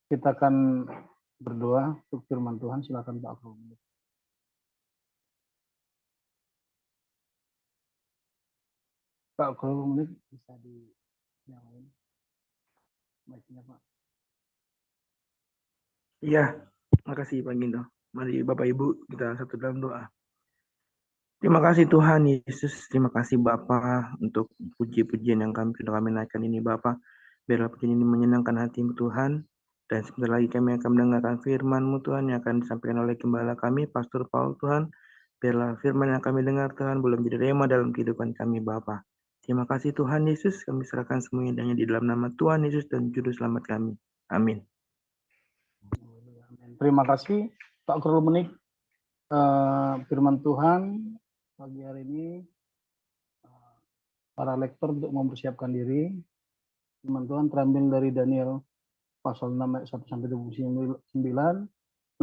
Kita akan berdoa untuk firman Tuhan. Silakan Pak Abdul. Pak Abdul bisa dinyalain mic-nya Pak. Iya, makasih Pak Ginto. Mari Bapak Ibu kita satu dalam doa. Terima kasih Tuhan Yesus, terima kasih Bapa untuk puji-pujian yang sudah kami naikkan ini Bapa. Biarlah pujian ini menyenangkan hati-Mu Tuhan. Dan sebentar lagi kami akan mendengarkan firman-Mu Tuhan yang akan disampaikan oleh gembala kami, Pastor Paul Tuhan. Biarlah firman yang kami dengar Tuhan belum menjadi rema dalam kehidupan kami Bapa. Terima kasih Tuhan Yesus, kami serahkan semuanya di dalam nama Tuhan Yesus dan Juru Selamat kami. Amin. Terima kasih Pak Guru Menik. Firman Tuhan pagi hari ini para lektor untuk mempersiapkan diri. Firman Tuhan terambil dari Daniel pasal 6 ayat 1 sampai 29.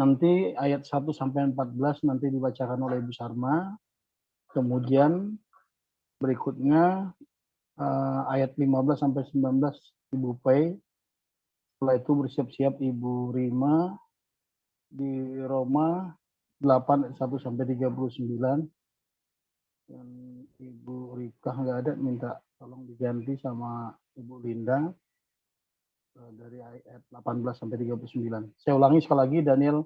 Nanti ayat 1 sampai 14 nanti dibacakan oleh Ibu Sarma. Kemudian berikutnya ayat 15 sampai 19 Ibu Pei. Setelah itu bersiap-siap Ibu Rima di Roma 8 ayat 1 sampai 39. Dan Ibu Rika nggak ada, minta tolong diganti sama Ibu Linda dari ayat 18 sampai 39. Saya ulangi sekali lagi, Daniel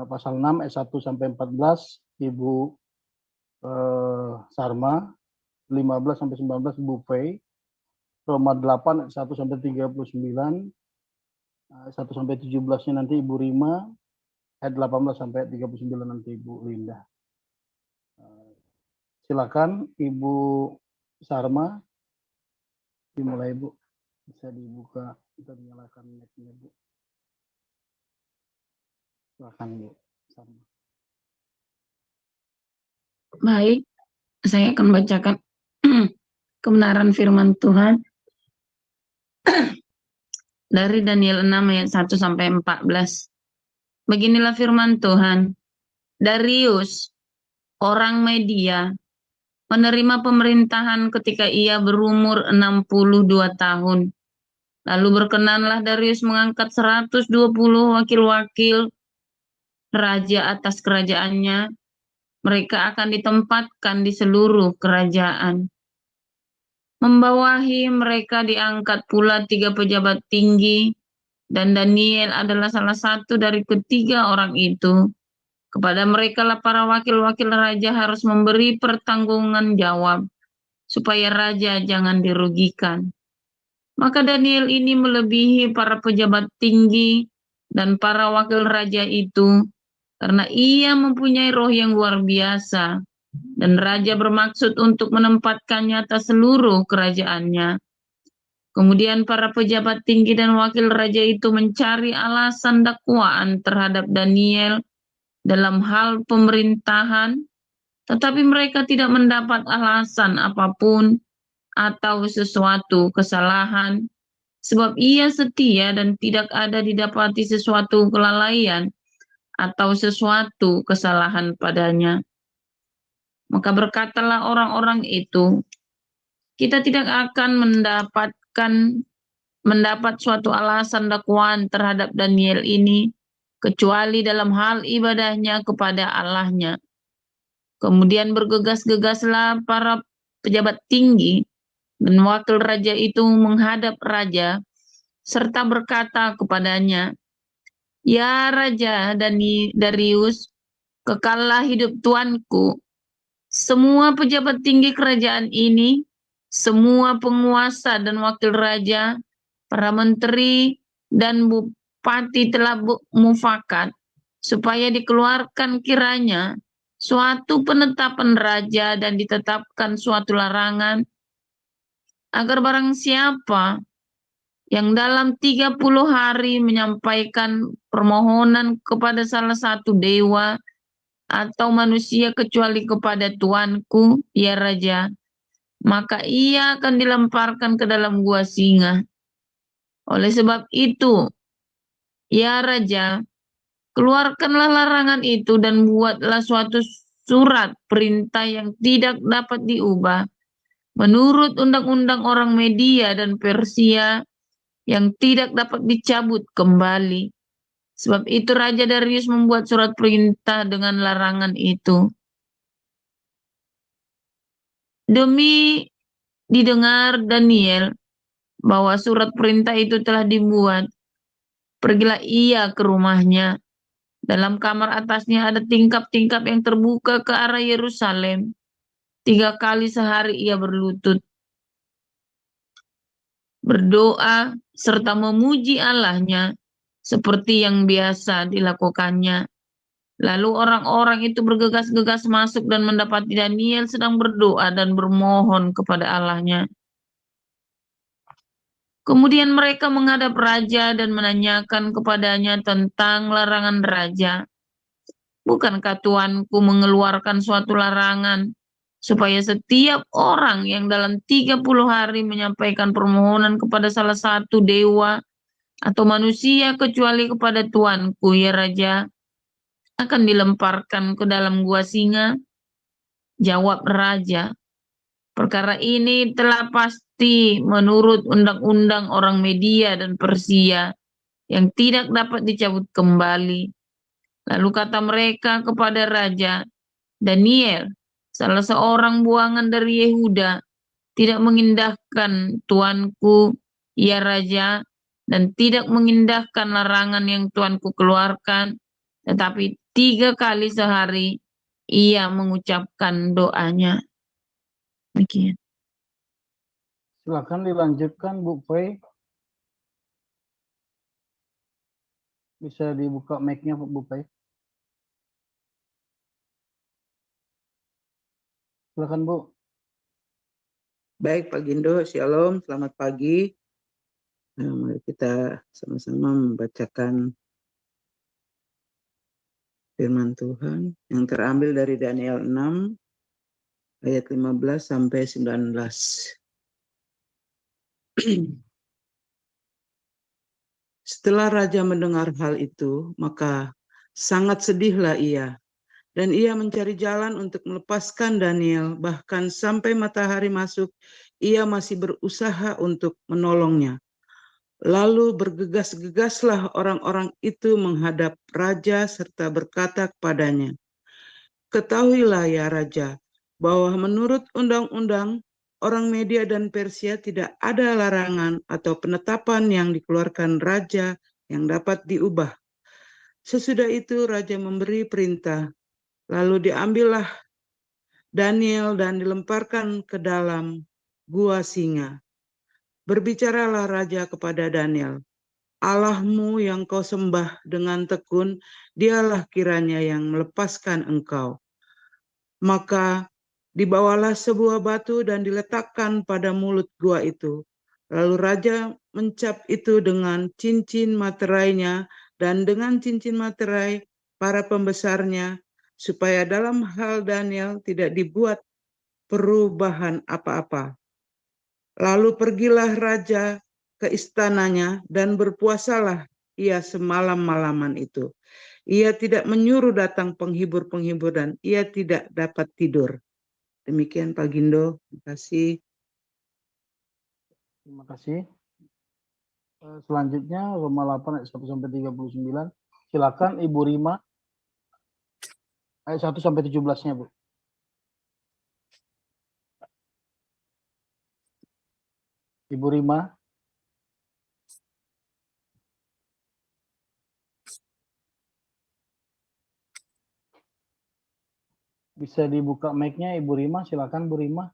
pasal 6 ayat 1 sampai 14 Ibu Sarma, 15 sampai 19 Ibu Pei, Roma 8 ayat 1 sampai 39, 1 sampai 17-nya nanti Ibu Rima, ayat 18 sampai 39 nanti Ibu Linda. Silakan Ibu Sarma, dimulai Bu. Bisa dibuka, kita menyalakan mic-nya Bu. Silakan Bu Sarma. Baik, saya akan bacakan kebenaran firman Tuhan dari Daniel 6 ayat 1 sampai 14. Beginilah firman Tuhan. Darius, orang Media, menerima pemerintahan ketika ia berumur 62 tahun. Lalu berkenanlah Darius mengangkat 120 wakil-wakil raja atas kerajaannya. Mereka akan ditempatkan di seluruh kerajaan. Membawahi mereka diangkat pula 3 pejabat tinggi, dan Daniel adalah salah satu dari ketiga orang itu. Kepada mereka lah para wakil-wakil raja harus memberi pertanggungan jawab, supaya raja jangan dirugikan. Maka Daniel ini melebihi para pejabat tinggi dan para wakil raja itu, karena ia mempunyai roh yang luar biasa, dan raja bermaksud untuk menempatkannya atas seluruh kerajaannya. Kemudian para pejabat tinggi dan wakil raja itu mencari alasan dakwaan terhadap Daniel dalam hal pemerintahan, tetapi mereka tidak mendapat alasan apapun atau sesuatu kesalahan, sebab ia setia dan tidak ada didapati sesuatu kelalaian atau sesuatu kesalahan padanya. Maka berkatalah orang-orang itu, kita tidak akan mendapat suatu alasan dakwaan terhadap Daniel ini, kecuali dalam hal ibadahnya kepada Allahnya. Kemudian bergegas-gegaslah para pejabat tinggi dan wakil raja itu menghadap raja, serta berkata kepadanya, ya Raja Darius, kekallah hidup tuanku. Semua pejabat tinggi kerajaan ini, semua penguasa dan wakil raja, para menteri dan bupati telah mufakat supaya dikeluarkan kiranya suatu penetapan raja dan ditetapkan suatu larangan agar barang siapa yang dalam 30 hari menyampaikan permohonan kepada salah satu dewa atau manusia kecuali kepada tuanku, ya Raja, maka ia akan dilemparkan ke dalam gua singa. Oleh sebab itu, ya Raja, keluarkanlah larangan itu dan buatlah suatu surat perintah yang tidak dapat diubah menurut undang-undang orang Media dan Persia yang tidak dapat dicabut kembali. Sebab itu Raja Darius membuat surat perintah dengan larangan itu. Demi didengar Daniel bahwa surat perintah itu telah dibuat, pergilah ia ke rumahnya. Dalam kamar atasnya ada tingkap-tingkap yang terbuka ke arah Yerusalem. 3 kali sehari ia berlutut, berdoa, serta memuji Allahnya seperti yang biasa dilakukannya. Lalu orang-orang itu bergegas-gegas masuk dan mendapati Daniel sedang berdoa dan bermohon kepada Allahnya. Kemudian mereka menghadap raja dan menanyakan kepadanya tentang larangan raja. Bukankah tuanku mengeluarkan suatu larangan supaya setiap orang yang dalam 30 hari menyampaikan permohonan kepada salah satu dewa atau manusia kecuali kepada tuanku, ya raja, akan dilemparkan ke dalam gua singa? Jawab raja, perkara ini telah pasti menurut undang-undang orang Media dan Persia yang tidak dapat dicabut kembali. Lalu kata mereka kepada raja, Daniel, salah seorang buangan dari Yehuda, tidak mengindahkan tuanku, ya raja, dan tidak mengindahkan larangan yang tuanku keluarkan, tetapi 3 kali sehari ia mengucapkan doanya. Demikian. Silakan dilanjutkan Bu Pei. Bisa dibuka mic-nya Bu Pei. Silakan Bu. Baik Pak Gindo, Shalom, selamat pagi. Mari kita sama-sama membacakan firman Tuhan yang terambil dari Daniel 6 ayat 15 sampai 19. Setelah raja mendengar hal itu, maka sangat sedihlah ia, dan ia mencari jalan untuk melepaskan Daniel, bahkan sampai matahari masuk, ia masih berusaha untuk menolongnya. Lalu bergegas-gegaslah orang-orang itu menghadap raja serta berkata kepadanya, "Ketahuilah ya raja, bahwa menurut undang-undang orang Media dan Persia tidak ada larangan atau penetapan yang dikeluarkan raja yang dapat diubah." Sesudah itu raja memberi perintah, lalu diambillah Daniel dan dilemparkan ke dalam gua singa. Berbicaralah raja kepada Daniel, "Allahmu yang kau sembah dengan tekun, dialah kiranya yang melepaskan engkau." Maka dibawalah sebuah batu dan diletakkan pada mulut gua itu. Lalu raja mencap itu dengan cincin materainya dan dengan cincin materai para pembesarnya, supaya dalam hal Daniel tidak dibuat perubahan apa-apa. Lalu pergilah raja ke istananya dan berpuasalah ia semalam-malaman itu. Ia tidak menyuruh datang penghibur-penghibur dan ia tidak dapat tidur. Demikian Pak Gindo, terima kasih. Terima kasih. Selanjutnya Roma 8 ayat 1 sampai 39. Silakan Ibu Rima. Ayat 1 sampai 17-nya, Bu. Ibu Rima. Bisa dibuka mic-nya Ibu Rima, silakan Bu Rima.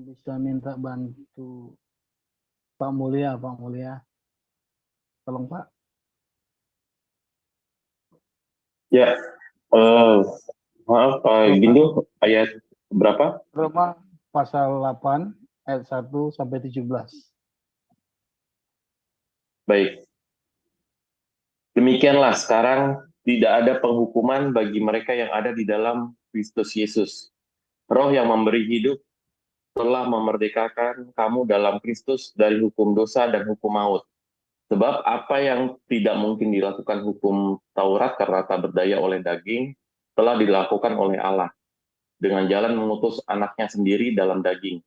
Bisa minta bantu Pak Mulia. Tolong Pak. Ya, maaf Pak Gindo, ayat berapa? Roma pasal 8 ayat 1 sampai 17. Baik. Demikianlah sekarang tidak ada penghukuman bagi mereka yang ada di dalam Kristus Yesus. Roh yang memberi hidup telah memerdekakan kamu dalam Kristus dari hukum dosa dan hukum maut. Sebab apa yang tidak mungkin dilakukan hukum Taurat karena tak berdaya oleh daging, telah dilakukan oleh Allah. dengan jalan mengutus anaknya sendiri dalam daging,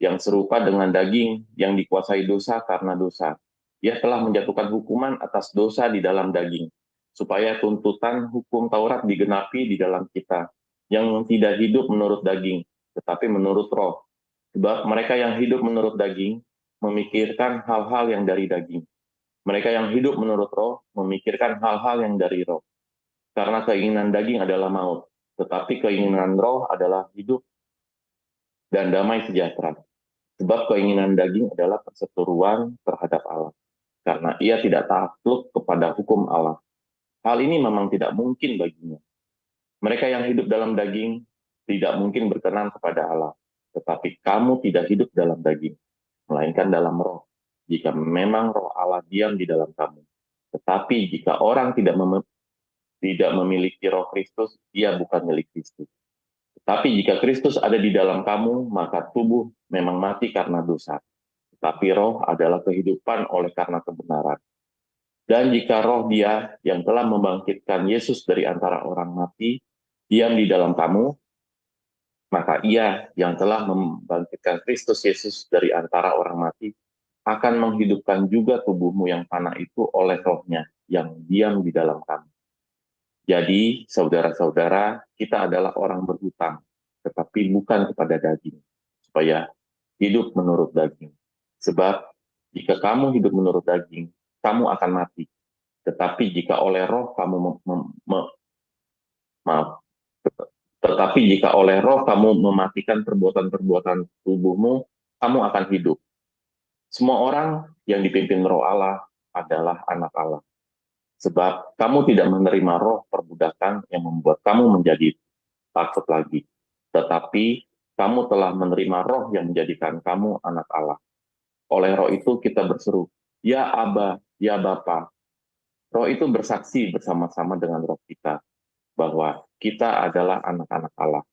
yang serupa dengan daging yang dikuasai dosa karena dosa. Ia telah menjatuhkan hukuman atas dosa di dalam daging, supaya tuntutan hukum Taurat digenapi di dalam kita, yang tidak hidup menurut daging, tetapi menurut roh. Sebab mereka yang hidup menurut daging memikirkan hal-hal yang dari daging. Mereka yang hidup menurut roh memikirkan hal-hal yang dari roh. Karena keinginan daging adalah maut, tetapi keinginan roh adalah hidup dan damai sejahtera. Sebab keinginan daging adalah perseteruan terhadap Allah, karena ia tidak takluk kepada hukum Allah. Hal ini memang tidak mungkin baginya. Mereka yang hidup dalam daging tidak mungkin berkenan kepada Allah. Tetapi kamu tidak hidup dalam daging, melainkan dalam roh, jika memang roh Allah diam di dalam kamu. Tetapi jika orang tidak memiliki roh Kristus, ia bukan milik Kristus. Tetapi jika Kristus ada di dalam kamu, maka tubuh memang mati karena dosa. Tetapi roh adalah kehidupan oleh karena kebenaran. Dan jika roh Dia yang telah membangkitkan Yesus dari antara orang mati diam di dalam kamu, maka Ia yang telah membangkitkan Kristus Yesus dari antara orang mati akan menghidupkan juga tubuhmu yang fana itu oleh rohnya yang diam di dalam kamu. Jadi, saudara-saudara, kita adalah orang berhutang, tetapi bukan kepada daging, supaya hidup menurut daging. Sebab, jika kamu hidup menurut daging, kamu akan mati. Tetapi jika oleh roh kamu tetapi jika oleh roh kamu mematikan perbuatan-perbuatan tubuhmu, kamu akan hidup. Semua orang yang dipimpin roh Allah adalah anak Allah. Sebab kamu tidak menerima roh perbudakan yang membuat kamu menjadi takut lagi. Tetapi kamu telah menerima roh yang menjadikan kamu anak Allah. Oleh roh itu kita berseru, ya Aba, ya Bapa. Roh itu bersaksi bersama-sama dengan roh kita bahwa kita adalah anak-anak Allah.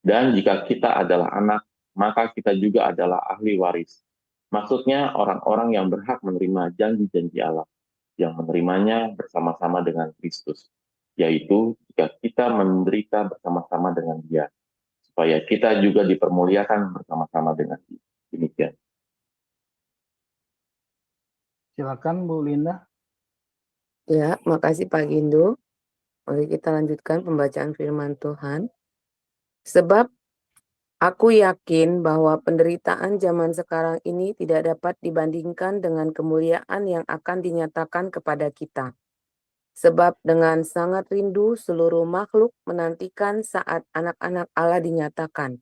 Dan jika kita adalah anak, maka kita juga adalah ahli waris. Maksudnya orang-orang yang berhak menerima janji-janji Allah, yang menerimanya bersama-sama dengan Kristus, yaitu jika kita menderita bersama-sama dengan Dia, supaya kita juga dipermuliakan bersama-sama dengan Dia. Demikian. Silakan Bu Linda. Ya, makasih Pak Gindo. Mari kita lanjutkan pembacaan firman Tuhan. Sebab aku yakin bahwa penderitaan zaman sekarang ini tidak dapat dibandingkan dengan kemuliaan yang akan dinyatakan kepada kita. Sebab dengan sangat rindu seluruh makhluk menantikan saat anak-anak Allah dinyatakan.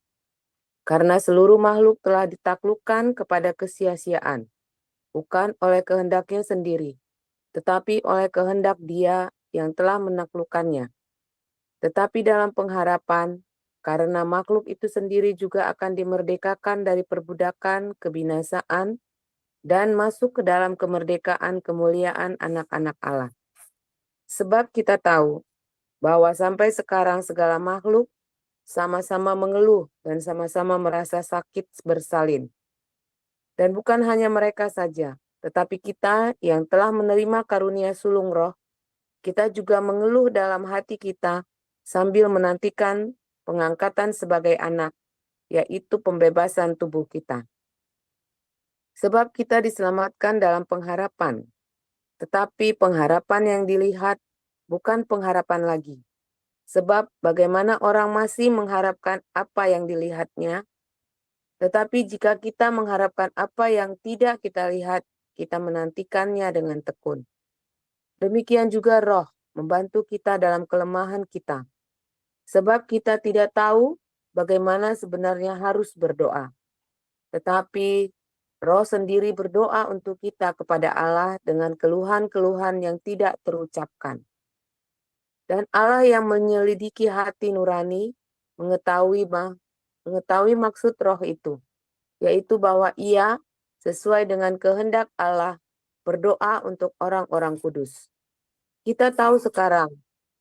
Karena seluruh makhluk telah ditaklukkan kepada kesia-siaan, bukan oleh kehendaknya sendiri, tetapi oleh kehendak Dia yang telah menaklukkannya. Tetapi dalam pengharapan, karena makhluk itu sendiri juga akan dimerdekakan dari perbudakan kebinasaan dan masuk ke dalam kemerdekaan kemuliaan anak-anak Allah. Sebab kita tahu bahwa sampai sekarang segala makhluk sama-sama mengeluh dan sama-sama merasa sakit bersalin. Dan bukan hanya mereka saja, tetapi kita yang telah menerima karunia sulung roh, kita juga mengeluh dalam hati kita sambil menantikan pengangkatan sebagai anak, yaitu pembebasan tubuh kita. Sebab kita diselamatkan dalam pengharapan, tetapi pengharapan yang dilihat bukan pengharapan lagi. Sebab bagaimana orang masih mengharapkan apa yang dilihatnya, tetapi jika kita mengharapkan apa yang tidak kita lihat, kita menantikannya dengan tekun. Demikian juga roh membantu kita dalam kelemahan kita. Sebab kita tidak tahu bagaimana sebenarnya harus berdoa. Tetapi roh sendiri berdoa untuk kita kepada Allah dengan keluhan-keluhan yang tidak terucapkan. Dan Allah yang menyelidiki hati nurani mengetahui maksud roh itu, yaitu bahwa Ia sesuai dengan kehendak Allah berdoa untuk orang-orang kudus. Kita tahu sekarang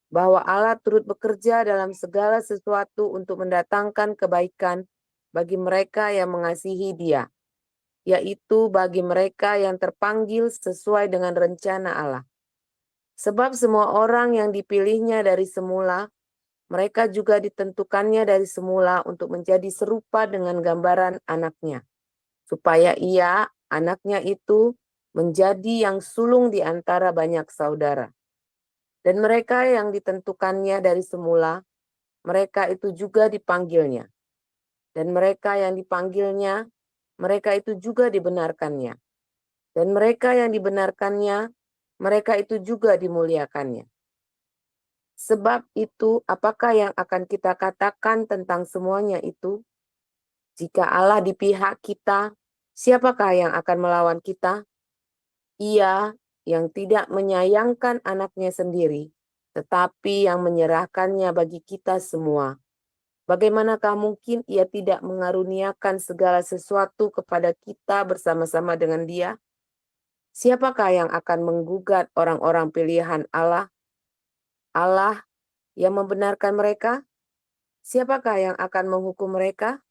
bahwa Allah turut bekerja dalam segala sesuatu untuk mendatangkan kebaikan bagi mereka yang mengasihi Dia, yaitu bagi mereka yang terpanggil sesuai dengan rencana Allah. Sebab semua orang yang dipilihnya dari semula, mereka juga ditentukannya dari semula untuk menjadi serupa dengan gambaran anaknya, supaya ia, anaknya itu, menjadi yang sulung di antara banyak saudara. Dan mereka yang ditentukannya dari semula, mereka itu juga dipanggilnya. Dan mereka yang dipanggilnya, mereka itu juga dibenarkannya. Dan mereka yang dibenarkannya, mereka itu juga dimuliakannya. Sebab itu, apakah yang akan kita katakan tentang semuanya itu? Jika Allah di pihak kita, siapakah yang akan melawan kita? Ia yang tidak menyayangkan anaknya sendiri, tetapi yang menyerahkannya bagi kita semua. Bagaimanakah mungkin ia tidak mengaruniakan segala sesuatu kepada kita bersama-sama dengan dia? Siapakah yang akan menggugat orang-orang pilihan Allah? Allah yang membenarkan mereka? Siapakah yang akan menghukum mereka?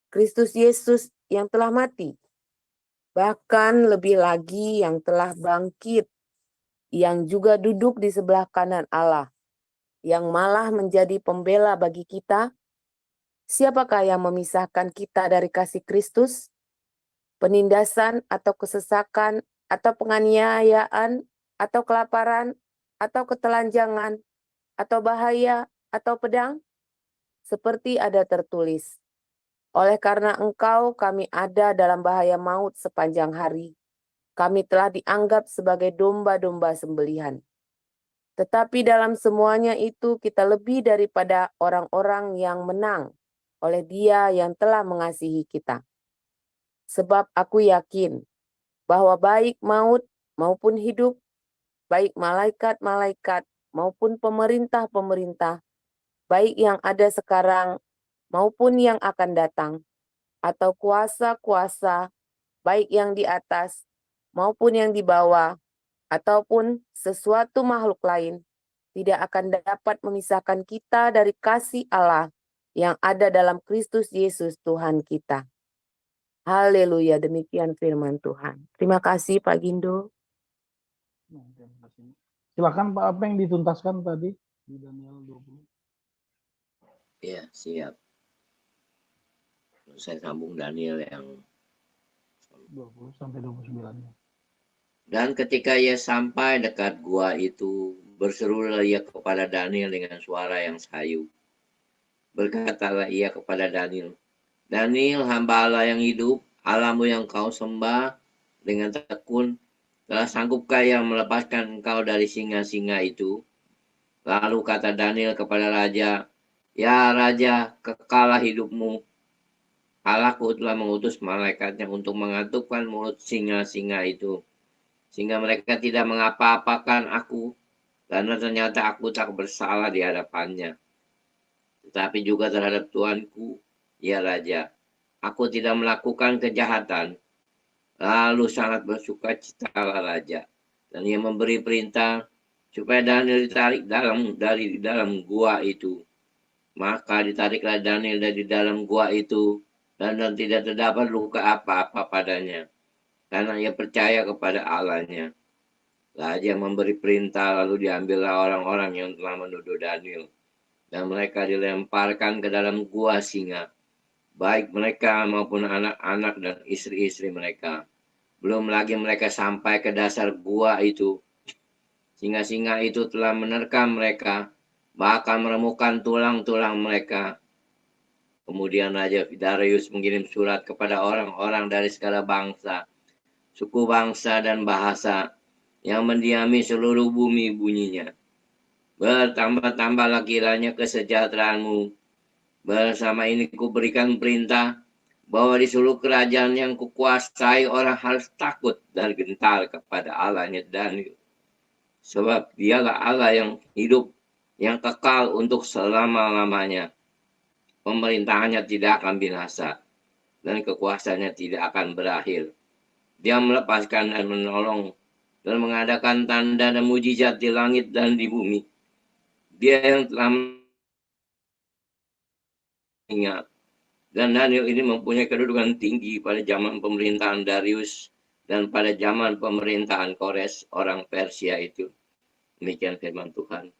Kristus Yesus yang telah mati, bahkan lebih lagi yang telah bangkit, yang juga duduk di sebelah kanan Allah, yang malah menjadi pembela bagi kita. Siapakah yang memisahkan kita dari kasih Kristus? Penindasan atau kesesakan, atau penganiayaan, atau kelaparan, atau ketelanjangan, atau bahaya, atau pedang? Seperti ada tertulis, oleh karena engkau kami ada dalam bahaya maut sepanjang hari. Kami telah dianggap sebagai domba-domba sembelihan. Tetapi dalam semuanya itu kita lebih daripada orang-orang yang menang oleh Dia yang telah mengasihi kita. Sebab aku yakin bahwa baik maut maupun hidup, baik malaikat-malaikat maupun pemerintah-pemerintah, baik yang ada sekarang maupun yang akan datang, atau kuasa-kuasa, baik yang di atas maupun yang di bawah, ataupun sesuatu makhluk lain, tidak akan dapat memisahkan kita dari kasih Allah yang ada dalam Kristus Yesus Tuhan kita. Haleluya, demikian firman Tuhan. Terima kasih Pak Gindo. Silakan Pak, apa yang dituntaskan tadi di Daniel 20? Ya, siap. Saya sambung Daniel yang 20 sampai 29. Dan ketika ia sampai dekat gua itu, berserulah ia kepada Daniel dengan suara yang sayu. Berkatalah ia kepada Daniel, Daniel, hamba Allah yang hidup, Allahmu yang kau sembah dengan tekun, telah sanggupkah yang melepaskan engkau dari singa-singa itu? Lalu kata Daniel kepada raja, ya raja, kekalah hidupmu. Allahku telah mengutus malaikatnya untuk mengatupkan mulut singa-singa itu, sehingga mereka tidak mengapa-apakan aku, karena ternyata aku tak bersalah di hadapannya. Tetapi juga terhadap Tuanku, ya Raja, aku tidak melakukan kejahatan. Lalu sangat bersukacitalah Raja, dan ia memberi perintah supaya Daniel ditarik dari dalam gua itu. Maka ditariklah Daniel dari dalam gua itu, dan tidak terdapat luka apa-apa padanya, karena ia percaya kepada Allahnya. Raja memberi perintah, lalu diambillah orang-orang yang telah menuduh Daniel, dan mereka dilemparkan ke dalam gua singa, baik mereka maupun anak-anak dan istri-istri mereka. Belum lagi mereka sampai ke dasar gua itu, singa-singa itu telah menerkam mereka, bahkan meremukkan tulang-tulang mereka. Kemudian Raja Darius mengirim surat kepada orang-orang dari segala bangsa, suku bangsa dan bahasa yang mendiami seluruh bumi bunyinya. Bertambah-tambahlah kiranya kesejahteraanmu. Bersama ini kuberikan perintah bahwa di seluruh kerajaan yang kukuasai orang harus takut dan gentar kepada Allahnya Daniel. Sebab dialah Allah yang hidup, yang kekal untuk selama-lamanya. Pemerintahannya tidak akan binasa, dan kekuasaannya tidak akan berakhir. Dia melepaskan dan menolong, dan mengadakan tanda dan mujizat di langit dan di bumi. Dia yang telah ingat. Dan Daniel ini mempunyai kedudukan tinggi pada zaman pemerintahan Darius dan pada zaman pemerintahan Kores orang Persia itu. Demikian firman Tuhan.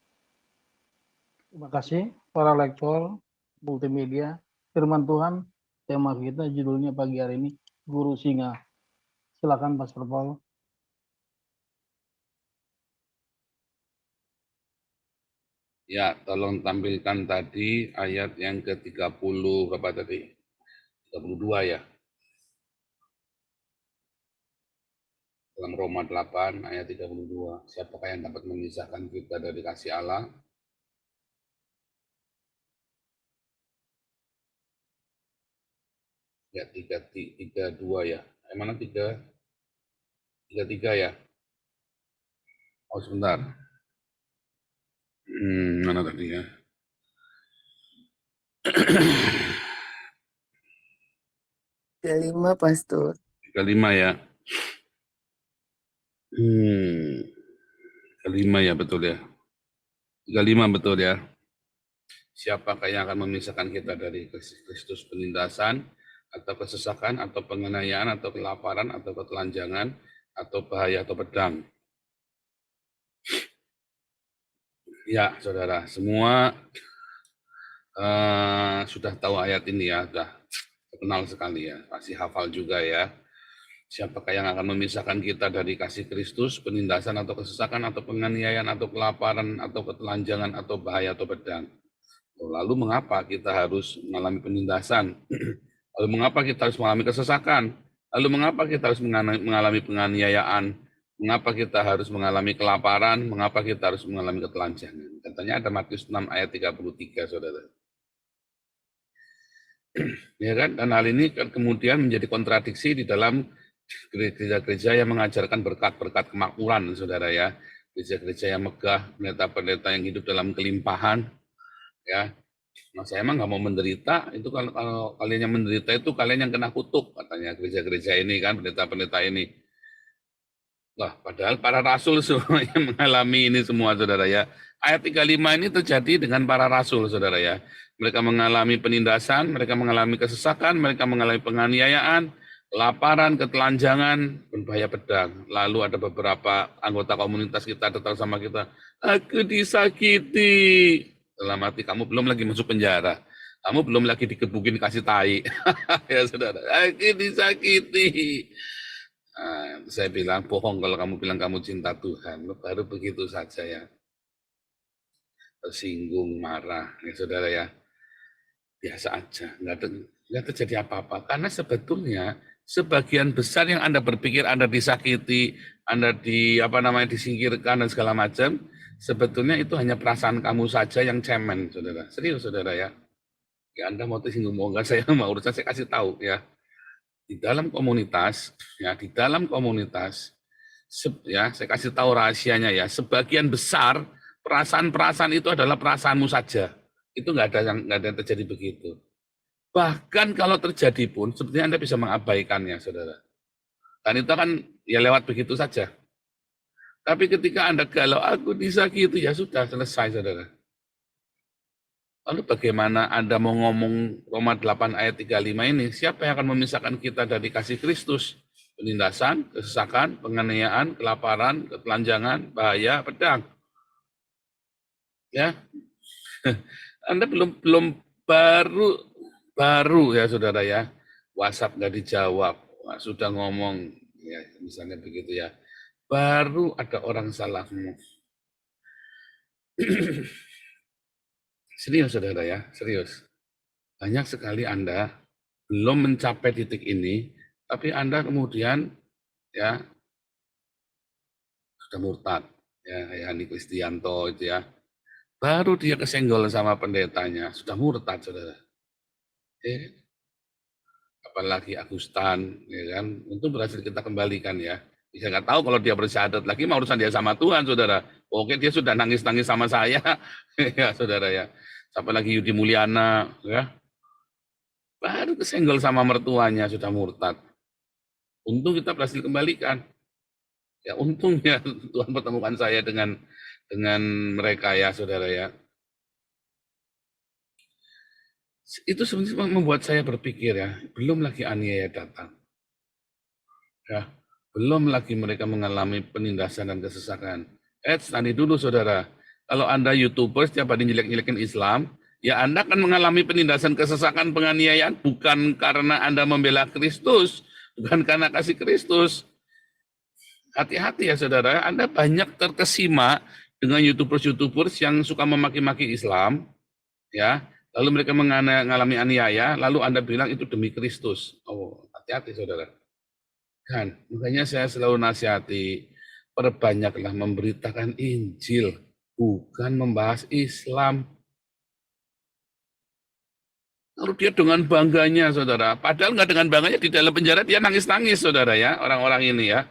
Terima kasih para lektor multimedia. Firman Tuhan, tema kita judulnya pagi hari ini, Guru Singa. Silakan Pastor Paul. Ya, tolong tampilkan tadi ayat yang ke-30 berapa tadi? 32 ya. Dalam Roma 8 ayat 32. Siapakah yang dapat memisahkan kita dari kasih Allah? Ya, 32 ya. Mana 33 ya? Oh, sebentar. Mana tadi ya? 35, Pastor. 35 ya. 35 ya, betul ya. 35 betul ya. Siapakah yang akan memisahkan kita dari Kristus? Penindasan, atau kesesakan, atau penganiayaan, atau kelaparan, atau ketelanjangan, atau bahaya, atau pedang. Ya, saudara, semua sudah tahu ayat ini ya, sudah kenal sekali ya, pasti hafal juga ya. Siapakah yang akan memisahkan kita dari kasih Kristus? Penindasan, atau kesesakan, atau penganiayaan, atau kelaparan, atau ketelanjangan, atau bahaya, atau pedang. Lalu mengapa kita harus mengalami penindasan? Lalu mengapa kita harus mengalami kesesakan? Lalu mengapa kita harus mengalami penganiayaan? Mengapa kita harus mengalami kelaparan? Mengapa kita harus mengalami ketelanjangan? Katanya ada Matius 6 ayat 33, saudara. Ya kan? Dan hal ini kemudian menjadi kontradiksi di dalam gereja-gereja yang mengajarkan berkat-berkat kemakmuran, saudara ya. Gereja-gereja yang megah, pendeta-pendeta yang hidup dalam kelimpahan, ya. Nah, saya emang nggak mau menderita, itu kalau kalian yang menderita itu kalian yang kena kutuk, katanya gereja-gereja ini kan, pendeta-pendeta ini. Wah, padahal para rasul semua yang mengalami ini semua, saudara ya. Ayat 35 ini terjadi dengan para rasul, saudara ya. Mereka mengalami penindasan, mereka mengalami kesesakan, mereka mengalami penganiayaan, kelaparan, ketelanjangan, berbahaya pedang. Lalu ada beberapa anggota komunitas kita datang sama kita, aku disakiti. Dalam arti kamu belum lagi masuk penjara, kamu belum lagi dikebukin kasih tai. Ya saudara, aku disakiti. Nah, saya bilang bohong kalau kamu bilang kamu cinta Tuhan, baru begitu saja ya. Tersinggung, marah, ya saudara ya. Biasa aja, nggak terjadi apa-apa. Karena sebetulnya sebagian besar yang Anda berpikir Anda disakiti, Anda disingkirkan dan segala macam, sebetulnya itu hanya perasaan kamu saja yang cemen, saudara. Serius, saudara ya. Ya Anda mau tersinggung, mau enggak, saya mau urusan, saya kasih tahu ya. Di dalam komunitas, ya saya kasih tahu rahasianya ya. Sebagian besar perasaan-perasaan itu adalah perasaanmu saja. Itu nggak ada yang terjadi begitu. Bahkan kalau terjadi pun, sebetulnya Anda bisa mengabaikannya, saudara. Dan itu kan ya lewat begitu saja. Tapi ketika Anda galau, aku disakiti, ya sudah selesai, saudara. Lalu bagaimana Anda mau ngomong Roma 8 ayat 35 ini? Siapa yang akan memisahkan kita dari kasih Kristus? Penindasan, kesesakan, penganiayaan, kelaparan, ketelanjangan, bahaya, pedang. Ya, Anda belum baru ya saudara ya. WhatsApp nggak dijawab, sudah ngomong ya misalnya begitu ya. Baru ada orang salah move. Serius saudara ya, serius. Banyak sekali Anda belum mencapai titik ini, tapi Anda kemudian ya sudah murtad. Ya, Yani Kristianto itu ya. Baru dia kesenggol sama pendetanya, sudah murtad saudara. Apalagi Agustan, ya kan? Untuk berhasil kita kembalikan ya. Saya nggak tahu kalau dia bersyahadat lagi, mau urusan dia sama Tuhan, saudara. Oke, dia sudah nangis-nangis sama saya, ya saudara ya. Sampai lagi Yudi Mulyana, ya. Baru kesenggol sama mertuanya, sudah murtad. Untung kita berhasil kembalikan. Ya untungnya Tuhan pertemukan saya dengan mereka ya, saudara ya. Itu sebenarnya membuat saya berpikir ya, belum lagi aniaya datang. Ya, belum lagi mereka mengalami penindasan dan kesesakan. Tadi dulu saudara, Kalau Anda YouTuber setiap hari jelek-jelekin Islam, ya Anda akan mengalami penindasan, kesesakan, penganiayaan bukan karena Anda membela Kristus, bukan karena kasih Kristus. Hati-hati ya saudara, Anda banyak terkesima dengan YouTubers yang suka memaki-maki Islam, ya. Lalu mereka mengalami aniaya, lalu Anda bilang itu demi Kristus. Oh, hati-hati saudara. Kan, makanya saya selalu nasihati, perbanyaklah memberitakan Injil, bukan membahas Islam. Lalu dia dengan bangganya, saudara. Padahal nggak dengan bangganya, di dalam penjara dia nangis-nangis, saudara ya, orang-orang ini ya.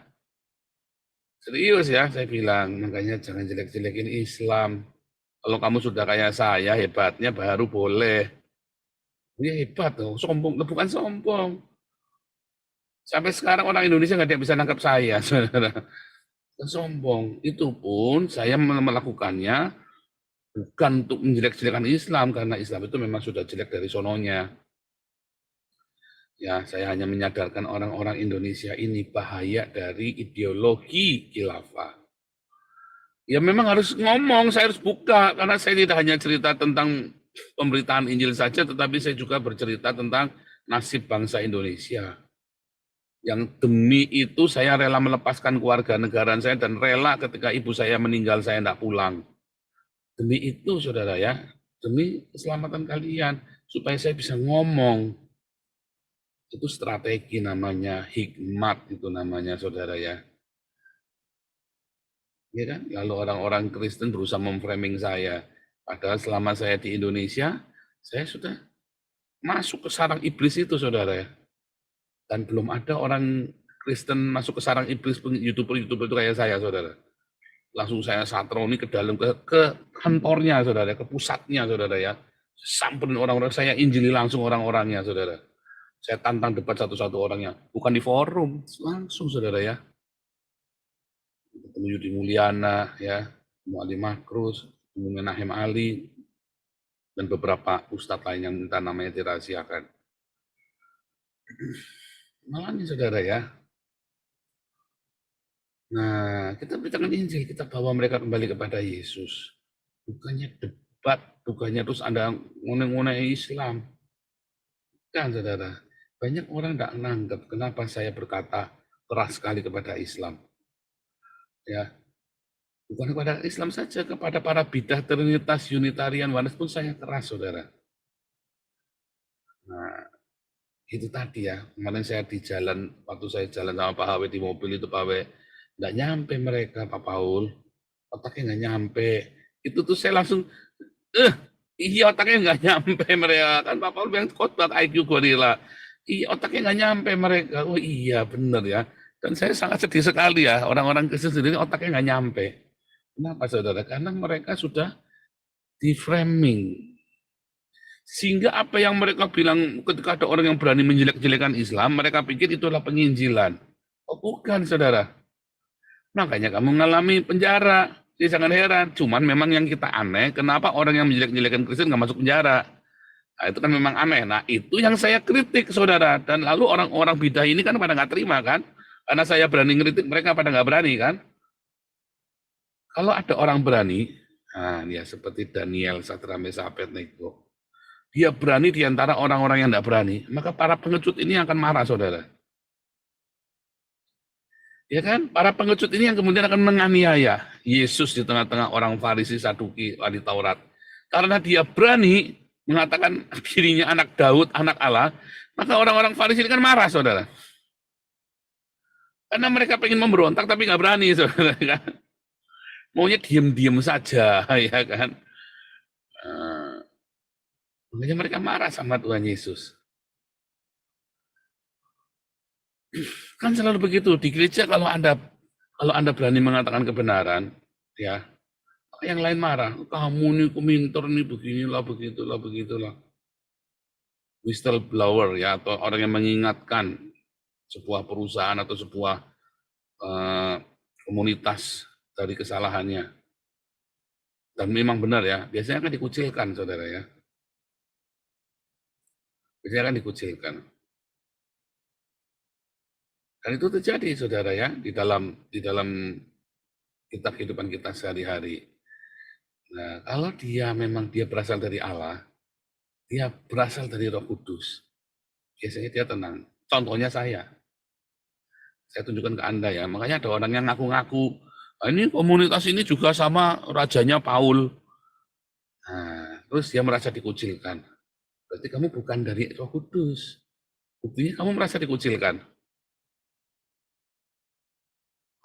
Serius ya, saya bilang, makanya jangan jelek-jelekin Islam. Kalau kamu sudah kayak saya, hebatnya baru boleh. Dia hebat loh, sombong, bukan sombong. Sampai sekarang orang Indonesia nggak ada yang bisa nangkap saya, saudara. Sombong. Itu pun saya melakukannya bukan untuk menjelek-jelekan Islam, karena Islam itu memang sudah jelek dari sononya. Ya, saya hanya menyadarkan orang-orang Indonesia ini bahaya dari ideologi khilafah. Ya memang harus ngomong, saya harus buka, karena saya tidak hanya cerita tentang pemberitaan Injil saja, tetapi saya juga bercerita tentang nasib bangsa Indonesia. Yang demi itu saya rela melepaskan keluarga negaraan saya dan rela ketika ibu saya meninggal saya tidak pulang. Demi itu saudara ya, demi keselamatan kalian, supaya saya bisa ngomong. Itu strategi namanya, hikmat itu namanya saudara ya. Ya kan? Lalu orang-orang Kristen berusaha memframing saya. Padahal selama saya di Indonesia, saya sudah masuk ke sarang iblis itu saudara ya. Dan belum ada orang Kristen masuk ke sarang iblis YouTuber itu kayak saya saudara. Langsung saya satroni ke dalam ke kantornya saudara, ke pusatnya saudara ya. Samperin orang-orang, saya injili langsung orang-orangnya saudara. Saya tantang debat satu-satu orangnya, bukan di forum, langsung saudara ya. Ketemu Yudi Mulyana ya, Ali Makrus, Menahem Ali, dan beberapa ustadz lain yang minta namanya dirahasiakan. Malah nih saudara ya. Nah, kita beritakan Injil, kita bawa mereka kembali kepada Yesus. Bukannya debat, bukannya terus Anda ngone-ngone Islam. Kan saudara, banyak orang tidak menganggap kenapa saya berkata keras sekali kepada Islam. Ya, bukan kepada Islam saja, kepada para bidah Trinitas, Unitarian, Oneness pun saya keras, saudara. Nah, itu tadi ya, kemarin saya di jalan, waktu saya jalan sama Pak Hawe di mobil itu, Pak Hawe, nggak nyampe mereka, Pak Paul, otaknya nggak nyampe. Itu tuh saya langsung, iya otaknya nggak nyampe mereka. Kan Pak Paul bilang khotbah IQ gorila. Iya otaknya nggak nyampe mereka. Oh iya benar ya. Dan saya sangat sedih sekali ya, orang-orang Kristen sendiri otaknya nggak nyampe. Kenapa saudara? Karena mereka sudah di-framing. Sehingga apa yang mereka bilang ketika ada orang yang berani menjelek-jelekan Islam, mereka pikir itulah penginjilan. Oh bukan saudara. Makanya kamu mengalami penjara. Ya jangan heran. Cuman memang yang kita aneh, kenapa orang yang menjelek-jelekan Kristen nggak masuk penjara? Nah itu kan memang aneh. Nah itu yang saya kritik saudara. Dan lalu orang-orang bidah ini kan pada nggak terima kan? Karena saya berani ngeritik, mereka pada nggak berani kan? Kalau ada orang berani, nah ya seperti Daniel, Sadraka, Mesakh, Abednego, dia berani di antara orang-orang yang tidak berani, maka para pengecut ini akan marah, saudara. Ya kan? Para pengecut ini yang kemudian akan menganiaya Yesus di tengah-tengah orang Farisi, Saduki, ahli Taurat. Karena dia berani mengatakan dirinya anak Daud, anak Allah, maka orang-orang Farisi ini kan marah, saudara. Karena mereka pengen memberontak tapi nggak berani, saudara. Kan? Maunya diem-diem saja, ya kan? Makanya mereka marah sama Tuhan Yesus. Kan selalu begitu di gereja, kalau anda berani mengatakan kebenaran, ya, yang lain marah. Kamu nih komentar nih beginilah, begitulah. Whistleblower ya, atau orang yang mengingatkan sebuah perusahaan atau sebuah komunitas dari kesalahannya. Dan memang benar ya, biasanya kan dikucilkan, saudara ya. Biasanya kan dikucilkan. Dan itu terjadi, saudara ya, di dalam kitab kehidupan kita sehari-hari. Nah, kalau dia memang dia berasal dari Allah, dia berasal dari Roh Kudus, biasanya dia tenang. Contohnya saya tunjukkan ke Anda ya. Makanya ada orang yang ngaku-ngaku, ini komunitas ini juga sama rajanya Paul. Nah, terus dia merasa dikucilkan. Berarti kamu bukan dari Roh Kudus. Buktinya kamu merasa dikucilkan.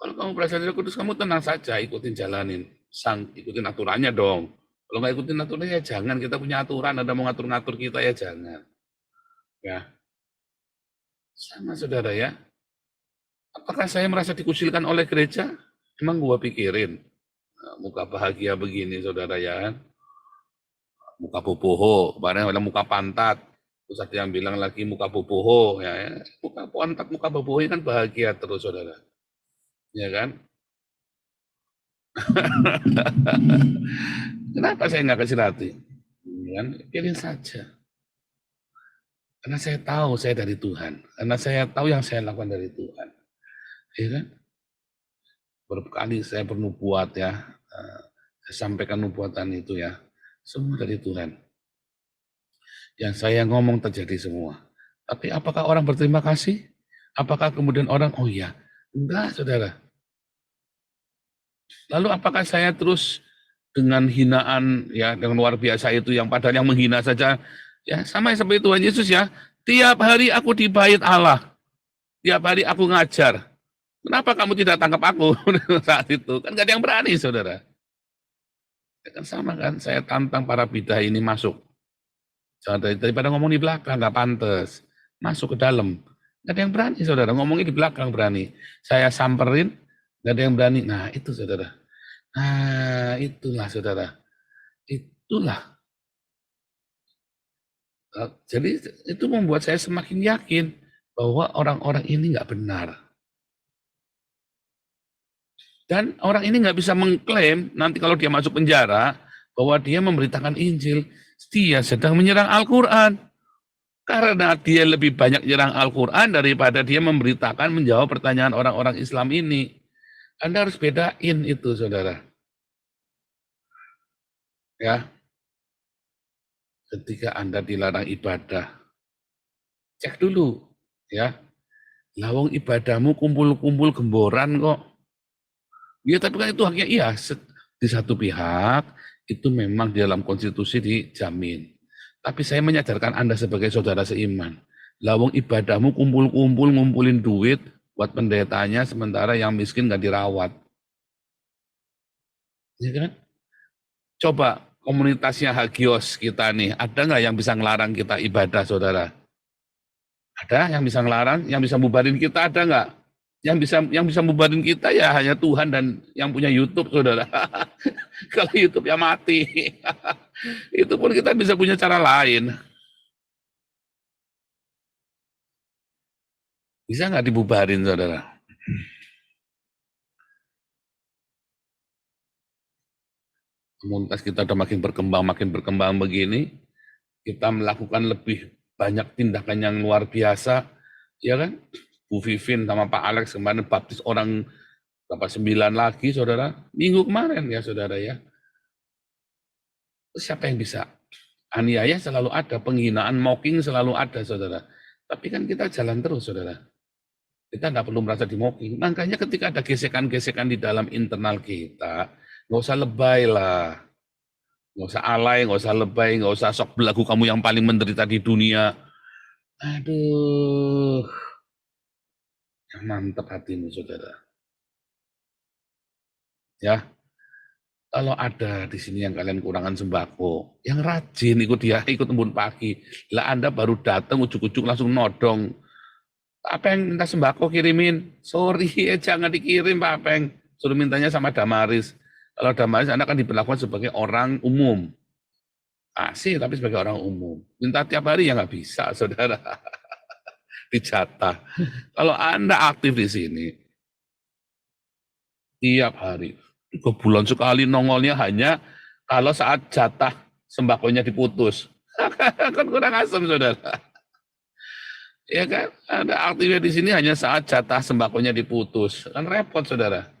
Kalau kamu berasal dari Roh Kudus, kamu tenang saja, ikutin jalanin. Ikutin aturannya dong. Kalau nggak ikutin aturannya ya jangan. Kita punya aturan, ada mau ngatur-ngatur kita ya jangan. Ya, sama saudara ya. Apakah saya merasa dikucilkan oleh gereja? Emang gua pikirin. Muka bahagia begini saudara ya. Muka boboho, kemarin ada muka pantat. Terus ada yang bilang lagi muka boboho. Ya. Muka pantat, muka boboho ini kan bahagia terus saudara. Ya kan? Kenapa saya nggak kasih hati? Kan? Pilih saja. Karena saya tahu saya dari Tuhan. Karena saya tahu yang saya lakukan dari Tuhan. Ya kan? Berkali saya bernubuat ya. Saya sampaikan nubuatan itu ya. Semua dari Tuhan. Yang saya ngomong terjadi semua. Tapi apakah orang berterima kasih? Apakah kemudian orang, oh iya. Enggak, saudara. Lalu apakah saya terus dengan hinaan ya dengan luar biasa itu yang padahal yang menghina saja ya sama seperti Tuhan Yesus ya. Tiap hari aku di bait Allah. Tiap hari aku ngajar. Kenapa kamu tidak tangkap aku saat itu? Kan gak ada yang berani, saudara. Ya kan sama kan, saya tantang para bidah ini masuk. Daripada ngomong di belakang, gak pantas. Masuk ke dalam. Gak ada yang berani, saudara. Ngomongnya di belakang berani. Saya samperin, gak ada yang berani. Nah, itu, saudara. Nah, itulah, saudara. Itulah. Jadi, itu membuat saya semakin yakin bahwa orang-orang ini gak benar. Dan orang ini nggak bisa mengklaim nanti kalau dia masuk penjara bahwa dia memberitakan Injil. Dia sedang menyerang Al-Quran. Karena dia lebih banyak menyerang Al-Quran daripada dia memberitakan, menjawab pertanyaan orang-orang Islam ini. Anda harus bedain itu, saudara. Ya. Ketika Anda dilarang ibadah, cek dulu. Ya. Lawang ibadahmu kumpul-kumpul gemboran kok. Ya tapi kan itu haknya iya, di satu pihak itu memang di dalam konstitusi dijamin. Tapi saya menyadarkan Anda sebagai saudara seiman. Lawang ibadahmu kumpul-kumpul, ngumpulin duit buat pendetanya sementara yang miskin nggak dirawat. Ya kan? Coba komunitasnya Hagios kita nih, ada nggak yang bisa ngelarang kita ibadah saudara? Ada yang bisa ngelarang, yang bisa bubarin kita ada nggak? Yang bisa membantu kita ya hanya Tuhan dan yang punya YouTube, saudara. Kalau YouTube ya mati. Itu pun kita bisa punya cara lain. Bisa nggak dibubarin, saudara? Komunitas kita udah makin berkembang begini. Kita melakukan lebih banyak tindakan yang luar biasa, ya kan? Bu Vivin sama Pak Alex kemarin baptis orang berapa 9 lagi, saudara. Minggu kemarin ya, saudara ya. Siapa yang bisa? Aniaya selalu ada, penghinaan, mocking selalu ada, saudara. Tapi kan kita jalan terus, saudara. Kita nggak perlu merasa di mocking. Makanya ketika ada gesekan-gesekan di dalam internal kita, nggak usah lebay lah. Nggak usah alay, nggak usah lebay, nggak usah sok belagu kamu yang paling menderita di dunia. Aduh. Mantap hatimu, saudara. Ya, kalau ada di sini yang kalian kurangan sembako, yang rajin ikut embun pagi, lah Anda baru datang ujuk-ujuk langsung nodong. Pak Peng minta sembako kirimin, sorry jangan dikirim Pak Peng, suruh mintanya sama Damaris. Kalau Damaris Anda kan diperlakukan sebagai orang umum, kasih tapi sebagai orang umum. Minta tiap hari ya nggak bisa, saudara. Dijatah. Kalau Anda aktif di sini, tiap hari, 3 bulan sekali nongolnya hanya kalau saat jatah sembakonya diputus. Kan kurang asem, saudara. Ya kan, Anda aktifnya di sini hanya saat jatah sembakonya diputus. Kan repot, saudara.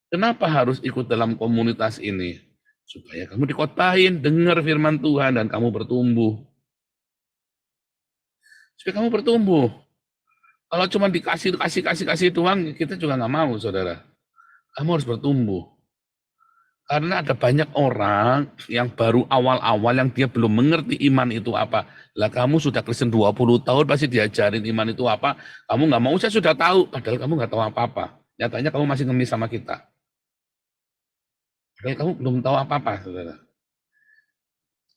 Kenapa harus ikut dalam komunitas ini? Supaya kamu dikotahin, dengar firman Tuhan, dan kamu bertumbuh. Supaya kamu bertumbuh. Kalau cuma kasih doang, kita juga nggak mau, saudara. Kamu harus bertumbuh. Karena ada banyak orang yang baru awal-awal yang dia belum mengerti iman itu apa. Lah kamu sudah Kristen 20 tahun pasti diajarin iman itu apa. Kamu nggak mau, saya sudah tahu. Padahal kamu nggak tahu apa-apa. Nyatanya kamu masih ngemis sama kita. Padahal kamu belum tahu apa-apa, saudara.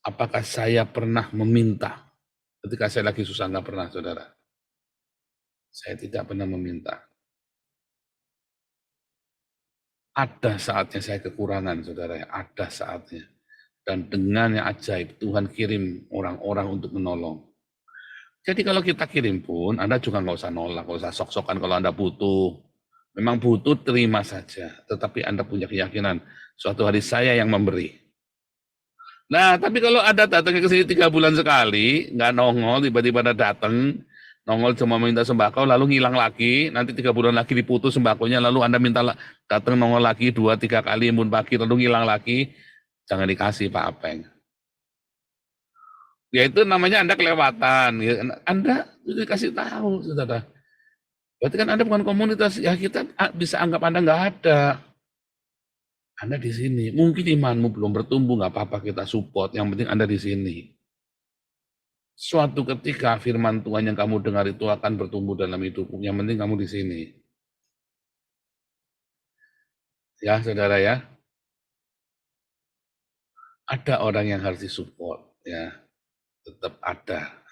Apakah saya pernah meminta? Ketika saya lagi susah, nggak pernah, saudara. Saya tidak pernah meminta. Ada saatnya saya kekurangan, saudara. Ada saatnya. Dan dengan yang ajaib, Tuhan kirim orang-orang untuk menolong. Jadi kalau kita kirim pun, Anda juga nggak usah nolak, nggak usah sok-sokan kalau Anda butuh. Memang butuh, terima saja. Tetapi Anda punya keyakinan, suatu hari saya yang memberi. Nah, tapi kalau Anda datang ke sini 3 bulan sekali, nggak nongol, tiba-tiba Anda datang, nongol cuma minta sembako, lalu ngilang lagi, nanti 3 bulan lagi diputus sembakonya, lalu Anda minta datang nongol lagi 2-3 kali, embun pagi, lalu ngilang lagi, jangan dikasih Pak Apeng. Ya itu namanya Anda kelewatan. Anda dikasih tahu, saudara. Berarti kan Anda bukan komunitas, ya kita bisa anggap Anda nggak ada. Anda di sini, mungkin imanmu belum bertumbuh, nggak apa-apa kita support, yang penting Anda di sini. Suatu ketika firman Tuhan yang kamu dengar itu akan bertumbuh dalam hidupmu, yang penting kamu di sini. Ya, saudara ya. Ada orang yang harus disupport, ya. Tetap ada.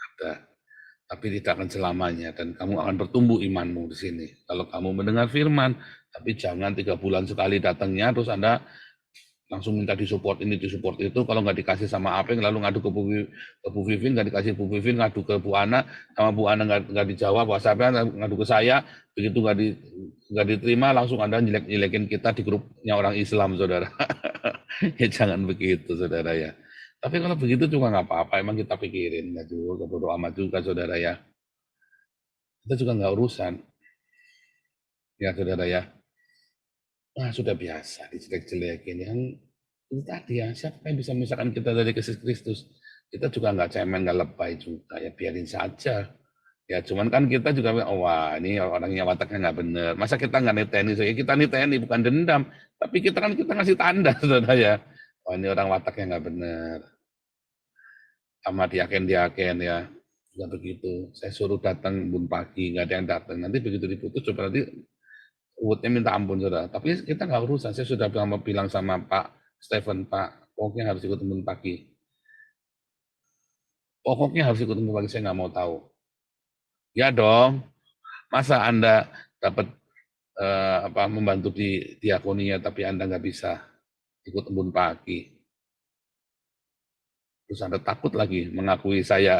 Tapi tidak akan selamanya, dan kamu akan bertumbuh imanmu di sini. Kalau kamu mendengar firman, tapi jangan 3 bulan sekali datangnya, terus Anda langsung minta disupport ini, disupport itu, kalau nggak dikasih sama Apeng, lalu ngadu ke Bu Vivin, nggak dikasih Bu Vivin, ngadu ke Bu Ana, sama Bu Ana nggak dijawab, WhatsApp-nya ngadu ke saya, begitu nggak diterima, langsung Anda jelek-jelekin kita di grupnya orang Islam, saudara. Ya jangan begitu, saudara ya. Tapi kalau begitu juga nggak apa-apa, emang kita pikirin, nggak juga, bodo amat juga, saudara ya. Kita juga nggak urusan. Ya, saudara ya. Nah, sudah biasa dijelek-jelekin. Yang itu tadi ya, siapa yang bisa memisahkan kita dari kasih Kristus? Kita juga nggak cemen, nggak lebay juga, ya biarin saja. Ya, cuman kan kita juga, wah ini orangnya wataknya nggak bener. Masa kita nggak niteni? Ya, kita niteni, bukan dendam. Tapi kita ngasih tanda, saudara ya. Wah ini orang wataknya nggak bener. Sama diaken ya, nggak begitu. Saya suruh datang embun pagi, nggak ada yang datang. Nanti begitu diputus, coba nanti Uwutnya minta ampun, saudara. Tapi kita nggak urusan. Saya sudah bilang sama Pak Stephen, Pak, pokoknya harus ikut embun pagi. Pokoknya harus ikut embun pagi, saya nggak mau tahu. Ya dong, masa Anda dapat membantu di diakonia, tapi Anda nggak bisa ikut embun pagi. Terus Anda takut lagi mengakui saya.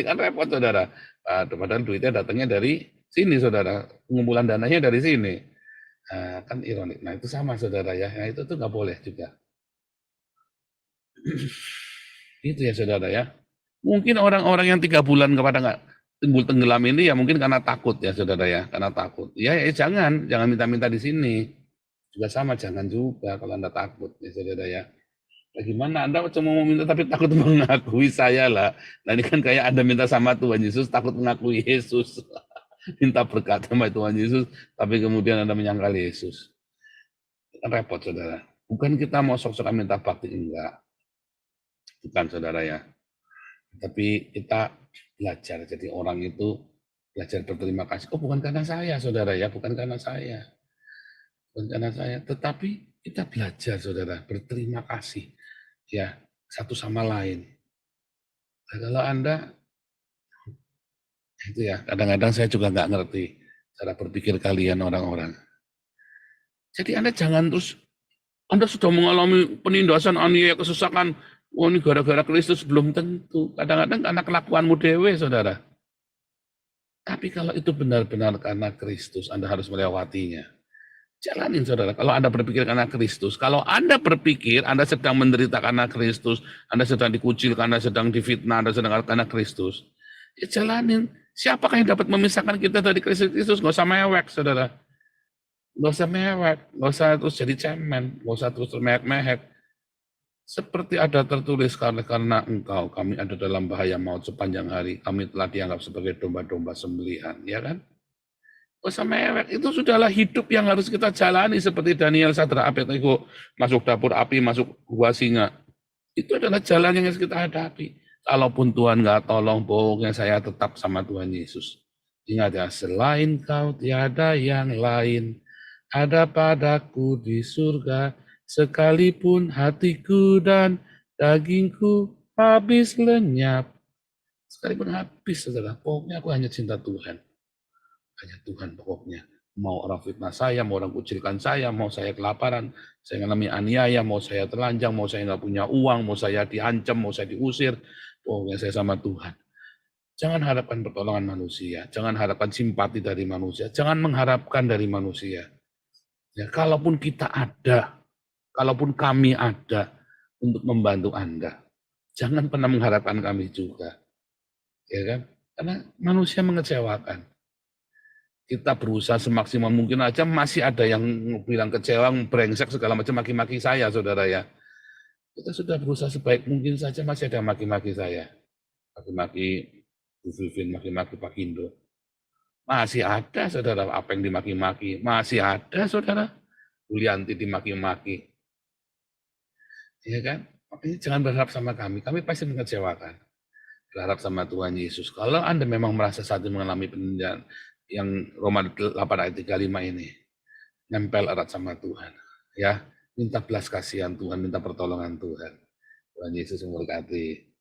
Kan repot, saudara. Padahal duitnya datangnya dari sini, saudara. Pengumpulan dananya dari sini. Kan ironik. Nah itu sama, saudara ya. Nah, itu tuh nggak boleh juga. Itu ya, saudara ya. Mungkin orang-orang yang 3 bulan kepada nggak timbul tenggelam ini ya mungkin karena takut ya, saudara ya. Karena takut. Ya jangan minta-minta di sini. Juga sama, jangan juga kalau Anda takut ya, saudara ya. Bagaimana Anda cuma mau minta tapi takut mengakui saya lah. Nah ini kan kayak Anda minta sama Tuhan Yesus, takut mengakui Yesus. Minta berkat sama Tuhan Yesus, tapi kemudian Anda menyangkal Yesus. Kan repot, saudara. Bukan kita mau sok-sokan minta bakti, enggak. Bukan, saudara ya. Tapi kita belajar, jadi orang itu belajar berterima kasih. Oh bukan karena saya, saudara ya, bukan karena saya. Bukan karena saya, tetapi kita belajar, saudara, berterima kasih. Ya, satu sama lain. Nah, kalau Anda, itu ya, kadang-kadang saya juga nggak ngerti cara berpikir kalian orang-orang. Jadi Anda jangan terus, Anda sudah mengalami penindasan, aniaya, kesesakan, oh ini gara-gara Kristus, belum tentu. Kadang-kadang karena kelakuanmu dewe, saudara. Tapi kalau itu benar-benar karena Kristus, Anda harus melewatinya. Jalanin, saudara. Kalau Anda berpikir karena Kristus, kalau Anda berpikir Anda sedang menderita karena Kristus, Anda sedang dikucilkan, Anda sedang difitnah, Anda sedang karena Kristus, ya jalanin. Siapakah yang dapat memisahkan kita dari Kristus? Nggak usah mewek, saudara. Nggak usah mewek, nggak usah terus jadi cemen, nggak usah terus termehek-mehek. Seperti ada tertulis, karena engkau, kami ada dalam bahaya maut sepanjang hari, kami telah dianggap sebagai domba-domba sembelihan, ya kan? Nggak usah mewek, itu sudahlah hidup yang harus kita jalani, seperti Daniel, Sadrak, Abednego, masuk dapur api, masuk gua singa. Itu adalah jalan yang harus kita hadapi. Kalaupun Tuhan nggak tolong, pokoknya saya tetap sama Tuhan Yesus. Ingat ya, selain kau tiada yang lain, ada padaku di surga, sekalipun hatiku dan dagingku habis lenyap. Sekalipun habis, saudara, pokoknya aku hanya cinta Tuhan. Hanya Tuhan pokoknya. Mau orang fitnah saya, mau orang kucilkan saya, mau saya kelaparan, saya mengalami aniaya, mau saya telanjang, mau saya nggak punya uang, mau saya diancam, mau saya diusir, pokoknya saya sama Tuhan. Jangan harapkan pertolongan manusia, jangan harapkan simpati dari manusia, jangan mengharapkan dari manusia. Ya, kalaupun kita ada, kalaupun kami ada untuk membantu Anda, jangan pernah mengharapkan kami juga. Ya kan? Karena manusia mengecewakan. Kita berusaha semaksimal mungkin aja, masih ada yang bilang kecewa, brengsek segala macam, maki-maki saya, saudara ya. Kita sudah berusaha sebaik mungkin saja, masih ada yang maki-maki saya. Maki-maki Bu Vivin, maki-maki Pak Indo. Masih ada, saudara, apa yang dimaki-maki. Masih ada, saudara. Bulianti dimaki-maki. Ya kan? Makanya jangan berharap sama kami pasti mengecewakan. Berharap sama Tuhan Yesus. Kalau Anda memang merasa saat ini mengalami penderitaan yang Roma 8 ayat 35 ini, nempel erat sama Tuhan. Ya, minta belas kasihan Tuhan, minta pertolongan Tuhan. Tuhan Yesus memberkati.